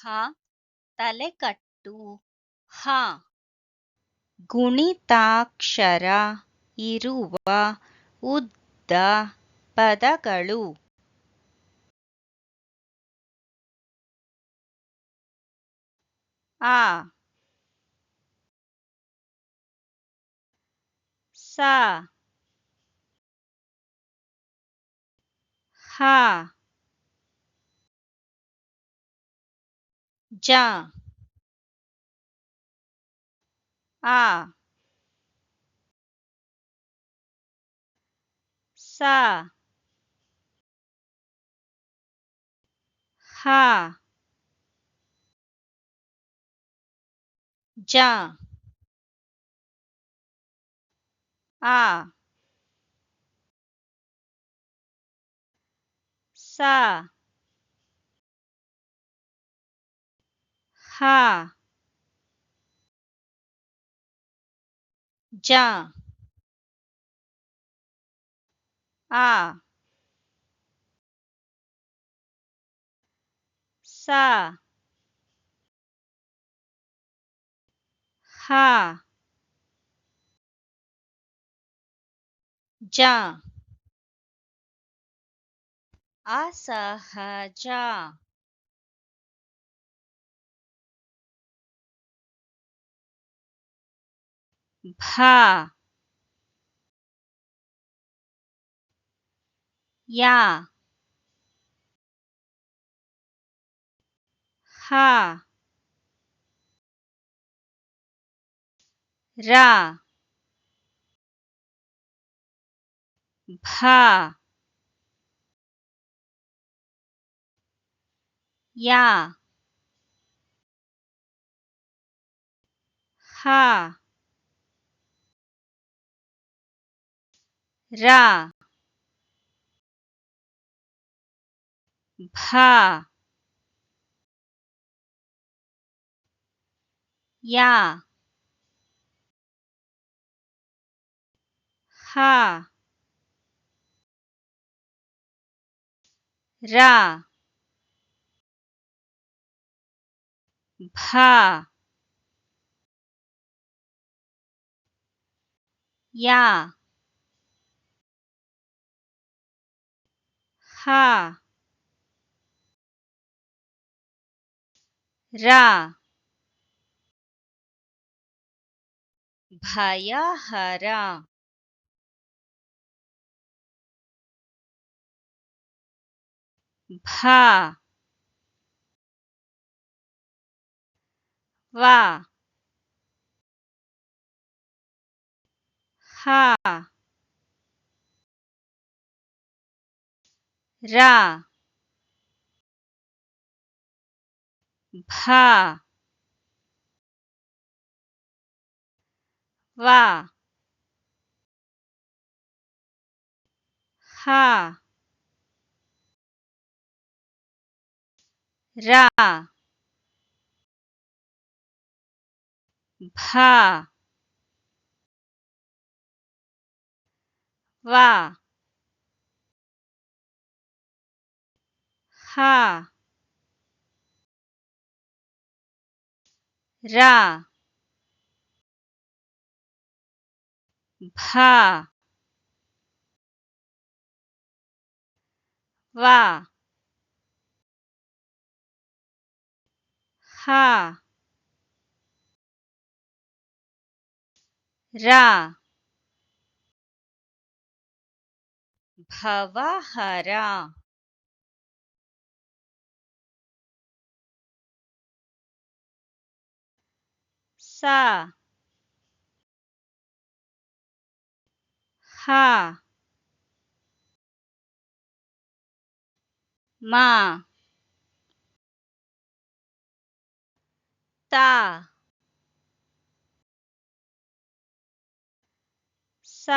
ಹ ತಲೆಕಟ್ಟು ಹ ಗುಣಿತಾಕ್ಷರ ಇರುವ ಉದ್ದ ಪದಗಳು ಆ ಸ ಹ ಜ ಆ ಸ ಹ ಜ ಆ ಸ ಹ ಜ ಆ ಸ ಹ ಜ ಅಸಹಜ ಭ ಯ ಹ ರ ಭ ಯ ಹ ರ ಭ ಯ ಹ ರ ಭ ಯ ಹ ರ ಭಯಹರ ಭ ವ ಹ ರ ಭ ವ ಹ ರ ಭ ವ ಹ ರ ಭ ವ ಹ ರ ಭವಹರ ಸ ಹ ಮ ತ ಸ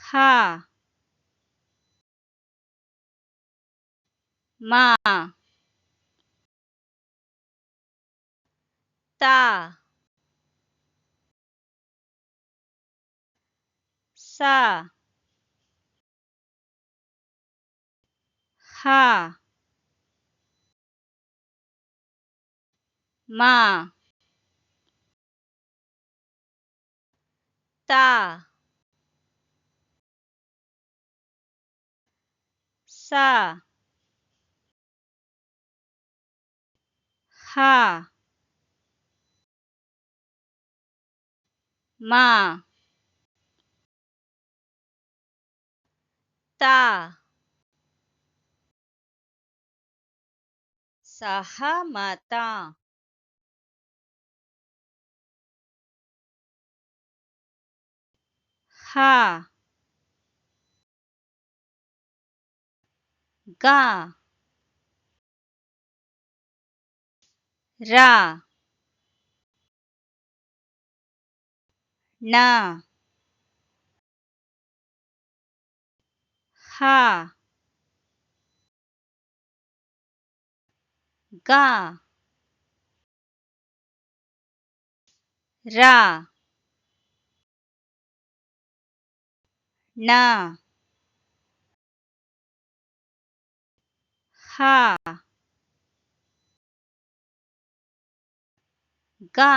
ಹ ಮ ತ ಸ हा मा ता सा हा मा ता सहमत हा गा रा ना हा गा रा ना हा गा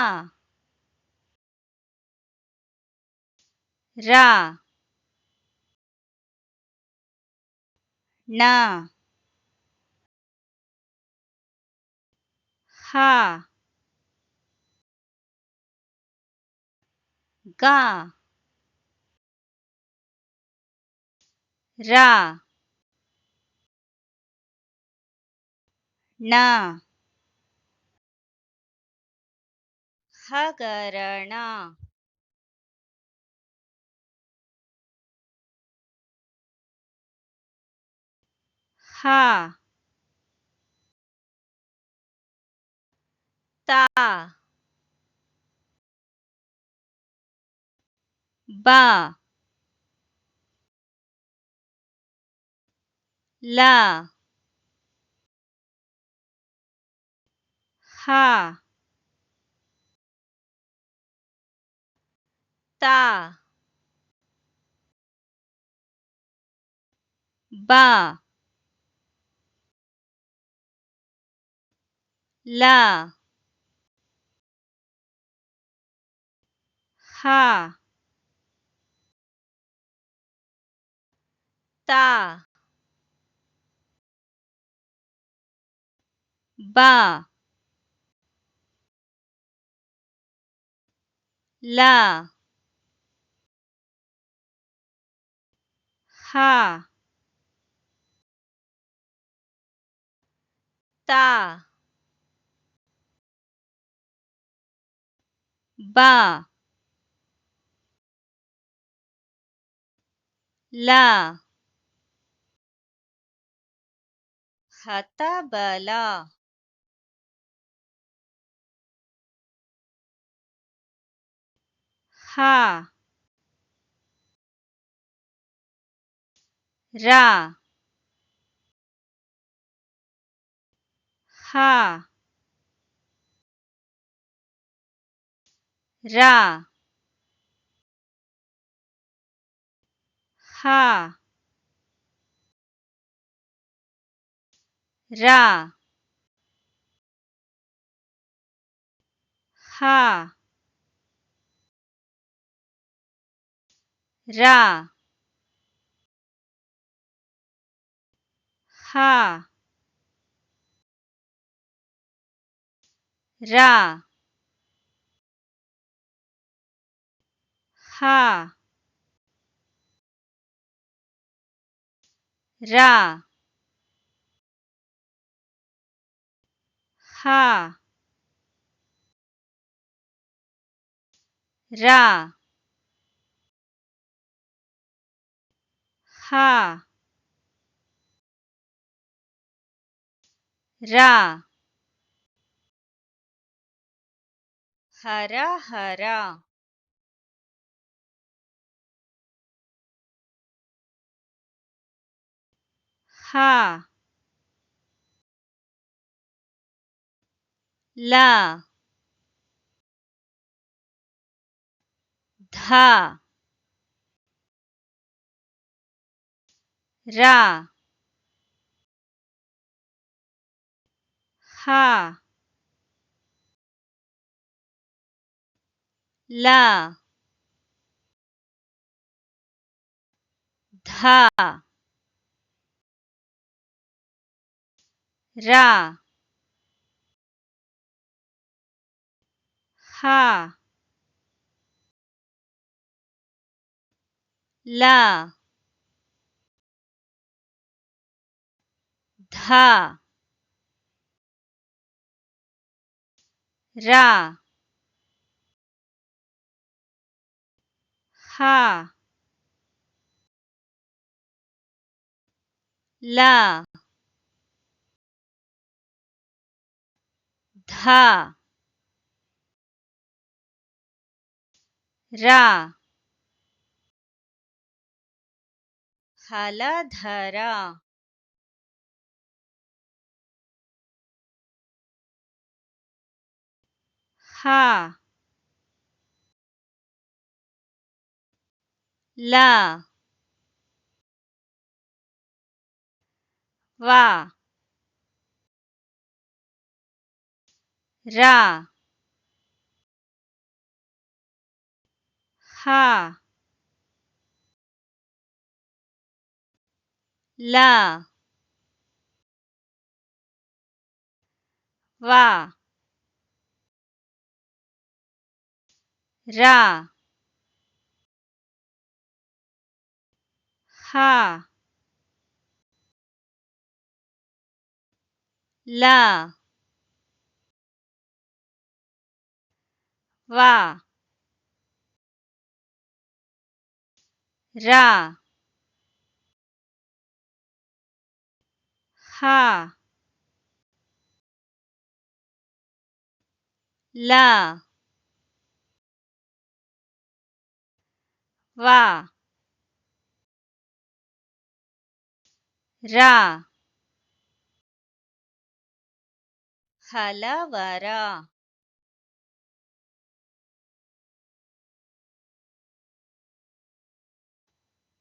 रा ना हा गा रा ना हगरण हा ता बा ला हा ता बा ला हा ता बा ला हा ता बा ला हतबला हा रा हा रा हा रा हा रा हा रा हा रा हा रा हा रा हरा हरा हा ला धा रा हा ला धा रा हा ला धा रा हा ला धा रा ಹಲಧರ ಹಾ ಲ ವಾ ರಾ ಹಾ ಲ ವಾ ರಾ ಹಾ ಲ ವಾ ರಾ ಹಾ ಲ ವಾ ರಾ ಹಲವರ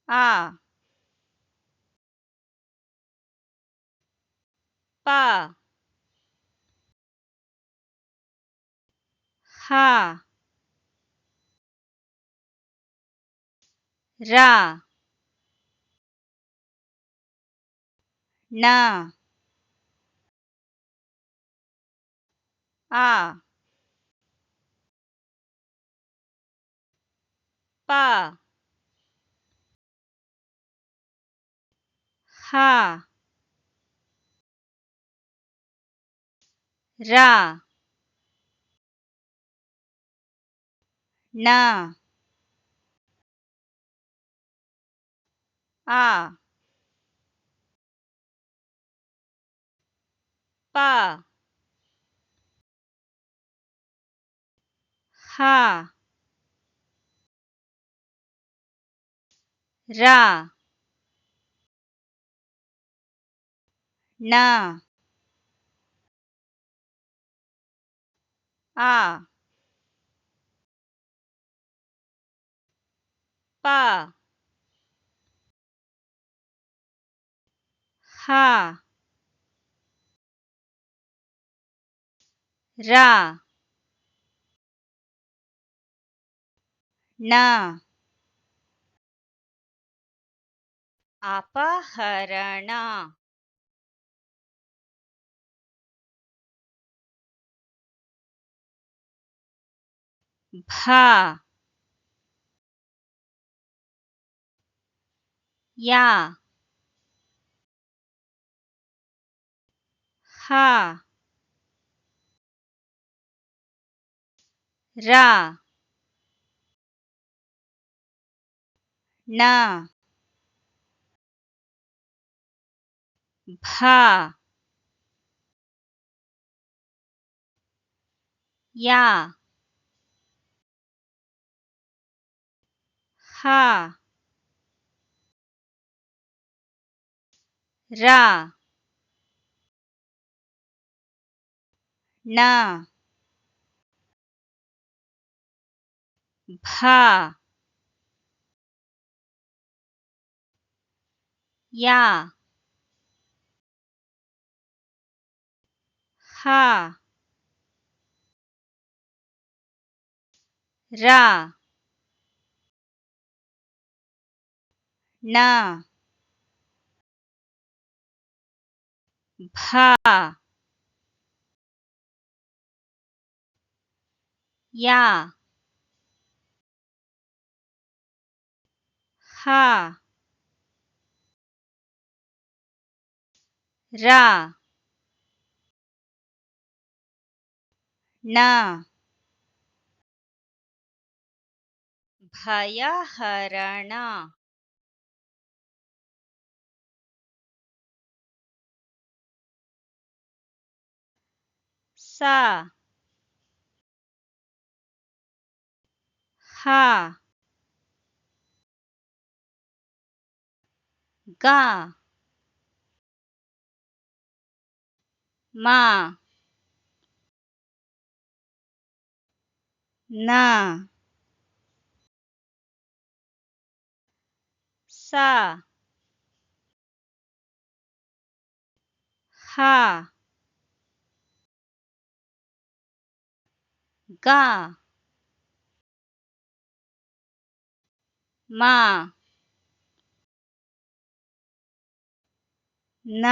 ಆ ಪ ಹಾ ರಾ ನ ಆ ಪ ಹಾ ರಾ ನ ಆ ಪ ಹಾ ರಾ ನ ಆ ಪ ಹಾ ರಾ ನ ಅಪಹರಣ ಭಾ ಯಾ ಹಾ ರಾ ನ ಭಾ ಯಾ ಹಾ ರಾ ನ ಭಾ ಯಾ ha, ra, na, bha, ya, ha, ra, na, ಭಯಹರಣ ಸ ಹ ಗ ಮ ನ ಸ ಹ ಗ ಮ ನ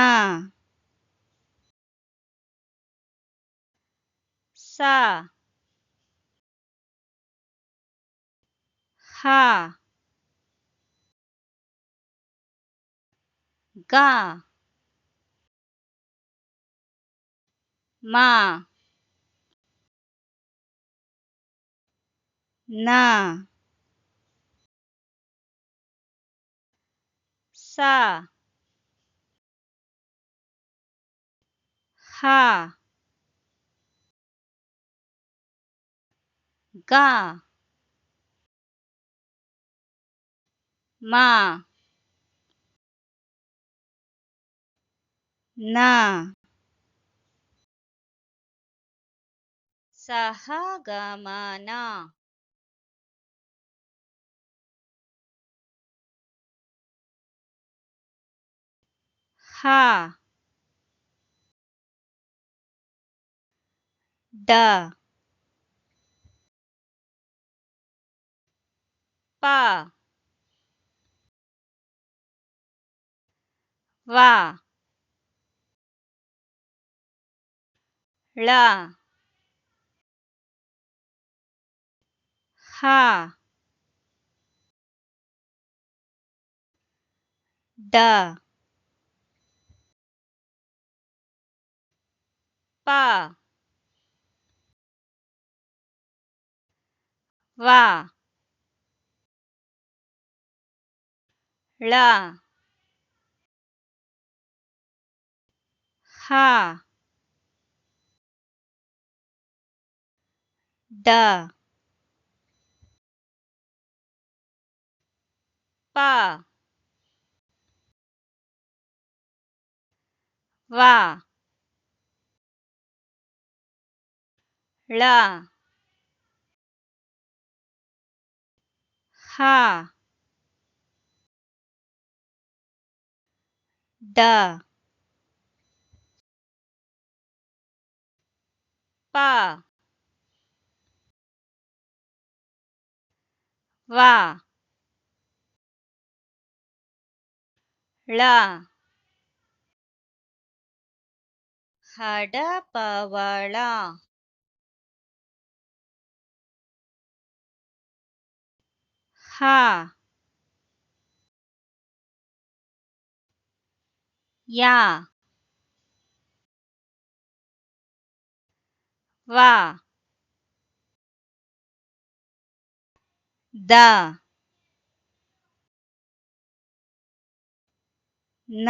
ಸ ಹ ಗ ಮ ನ ಸ ಹ ಗ ಮ ನ ಸಹಗಮನ ಹ ಡ ಪ ವ ಳ ಹ ಡ ಪ ವ ಳ ಹ ಡ ಪ ವ ಳ ಹ ಡ ಪ ವ ಳ ಹಡಪವಳ ಹ ಯ ವ ದ ನ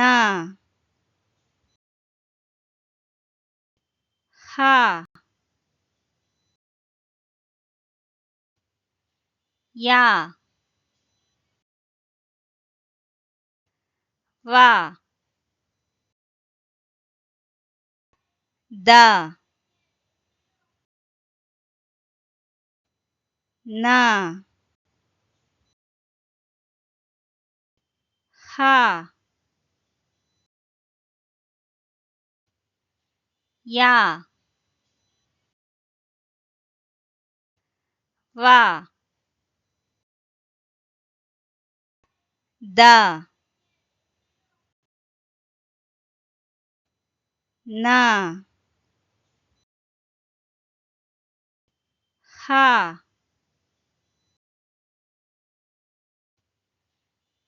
ಹ ಯ ವ ದ ನ ಹ या वा ದ ನ ಹ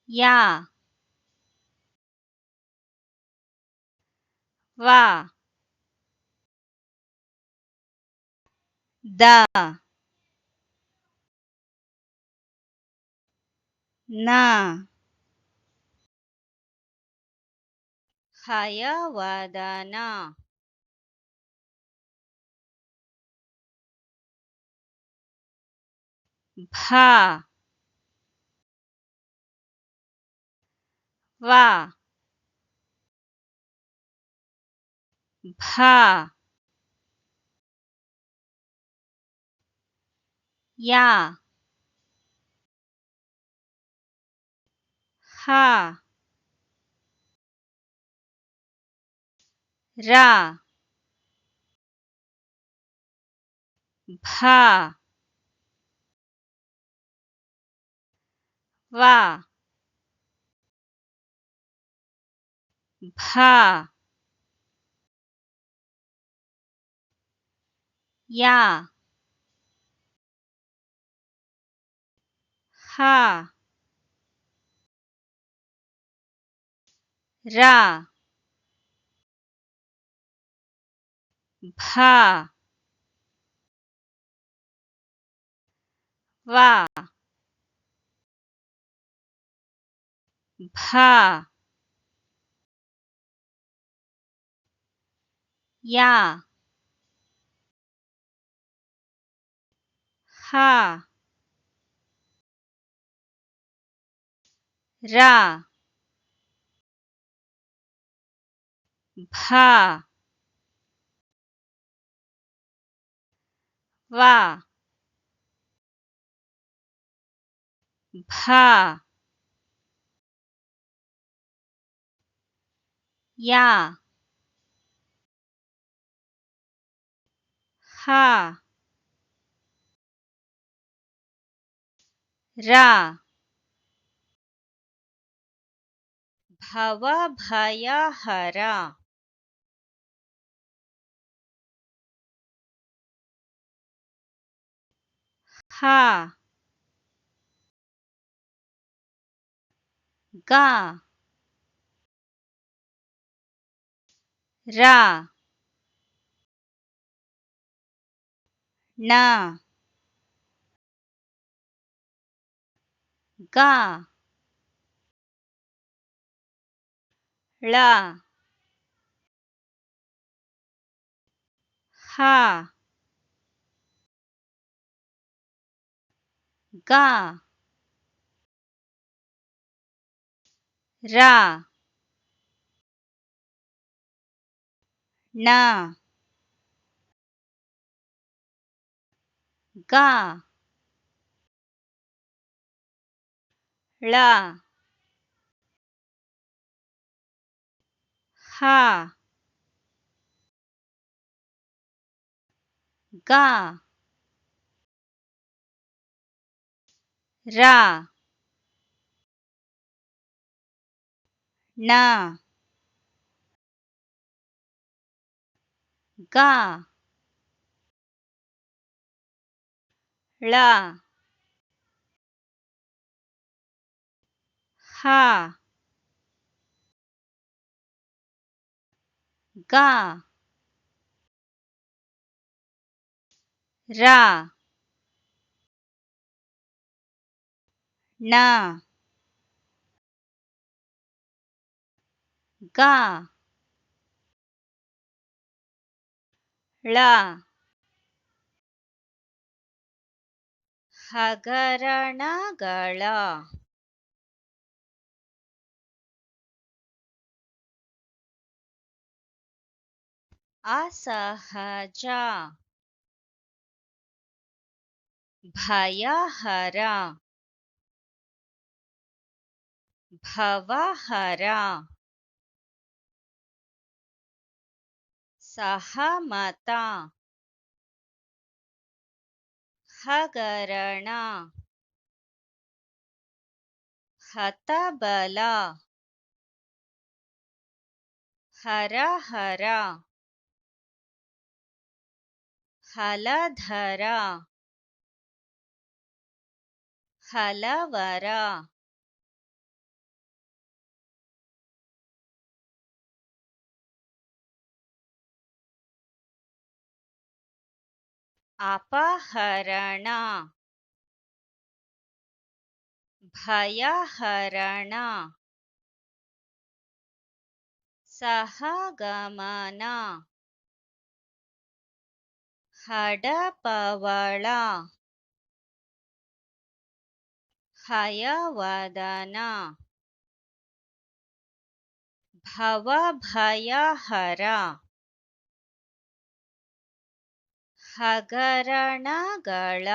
या वा ದ ನ ಹಯವದನ ಭ ವ ಭ या ಹ ರ ಭ ವ ಭ या ಹ ರ ಭ ವ ಭ या ಹ ರ ಭ ವ ಭ या ಹ ರ ಭವ ಭಯ ಹರ ಹ ಗ ರ ನ ಗ ಳ ಹ ಗ ರ ನ ಗ ಳ ಹ ಗ ರ ನ ಗ ಳ ಹ ಗ ರ ನ ಗ ಳ ಹಗರಣಗಳ ಅಸಹಜ ಭಯಹರ ಭವಹರ ಸಹಮತ ಹಗರಣ ಹತಬಲ ಹರಹರ ಹಲಧರ ಹಲವರ ಅಪಹರಣ ಭಯಹರಣ ಸಹಗಮನ ಹಡಪವಳ ಹಯವದನ ಭವಭಯಹರ ಹಗರಣಗಳ